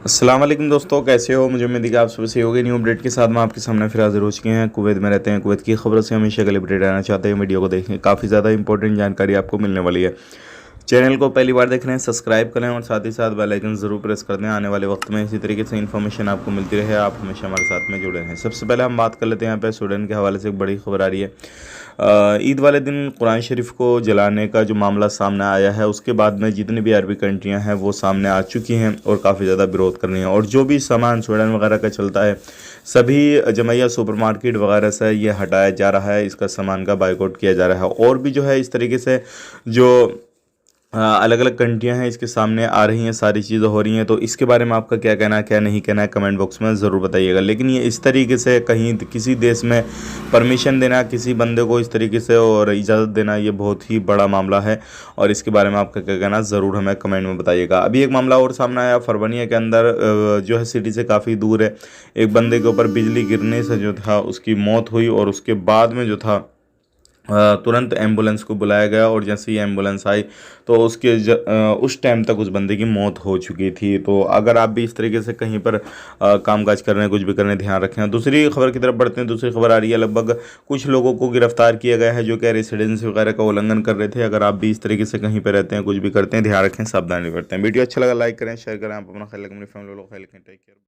अस्सलाम वालेकुम दोस्तों, कैसे हो? मुझे उम्मीद है कि आप सुबह से होगी। न्यू अपडेट के साथ मैं आपके सामने फिर हाजिर हो चुके हैं। कुवैत में रहते हैं, कुवैत की खबरों से हमेशा के लिए अपडेट रहना चाहते हैं। वीडियो को देखें, काफ़ी ज़्यादा इंपॉर्टेंट जानकारी आपको मिलने वाली है। चैनल को पहली बार देख रहे हैं, सब्सक्राइब करें और साथ ही साथ बेल आइकन ज़रूर प्रेस कर दें। आने वाले वक्त में इसी तरीके से इन्फॉर्मेशन आपको मिलती रहे, आप हमेशा हमारे साथ में जुड़े रहें। सबसे पहले हम बात कर लेते हैं, यहाँ पे स्वीडन के हवाले से एक बड़ी खबर आ रही है। ईद वाले दिन कुरान शरीफ को जलाने का जो मामला सामने आया है, उसके बाद में जितनी भी अरबी कंट्रियां हैं वो सामने आ चुकी हैं और काफ़ी ज़्यादा विरोध कर रही हैं। और जो भी सामान स्वीडन वगैरह का चलता है, सभी जमैया सुपरमार्केट वगैरह से ये हटाया जा रहा है, इसका सामान का बाइकआउट किया जा रहा है। और भी जो है इस तरीके से जो अलग अलग कंट्रियां हैं इसके सामने आ रही हैं, सारी चीज़ें हो रही हैं। तो इसके बारे में आपका क्या कहना है, क्या नहीं कहना है, कमेंट बॉक्स में ज़रूर बताइएगा। लेकिन ये इस तरीके से कहीं किसी देश में परमिशन देना, किसी बंदे को इस तरीके से और इजाज़त देना, ये बहुत ही बड़ा मामला है। और इसके बारे में आपका क्या कहना है, ज़रूर हमें कमेंट में बताइएगा। अभी एक मामला और सामने आया, फरवनिया के अंदर जो है सिटी से काफ़ी दूर है, एक बंदे के ऊपर बिजली गिरने से जो था उसकी मौत हुई। और उसके बाद में जो था तुरंत एम्बुलेंस को बुलाया गया और जैसे ही एम्बुलेंस आई तो उस टाइम तक उस बंदे की मौत हो चुकी थी। तो अगर आप भी इस तरीके से कहीं पर कामकाज कर रहे हैं, कुछ भी कर रहे हैं, ध्यान रखें। दूसरी खबर की तरफ बढ़ते हैं। दूसरी खबर आ रही है, लगभग कुछ लोगों को गिरफ्तार किया गया है जो कि रेसिडेंसी वगैरह का उल्लंघन कर रहे थे। अगर आप भी इस तरीके से कहीं पर रहते हैं, कुछ भी करते हैं, ध्यान रखें, सावधानी बरतें। वीडियो अच्छा लगा लाइक करें, शेयर करें। आप अपना ख्याल रखें, अपनी फैमिली लोग ख्याल रखें। Take care.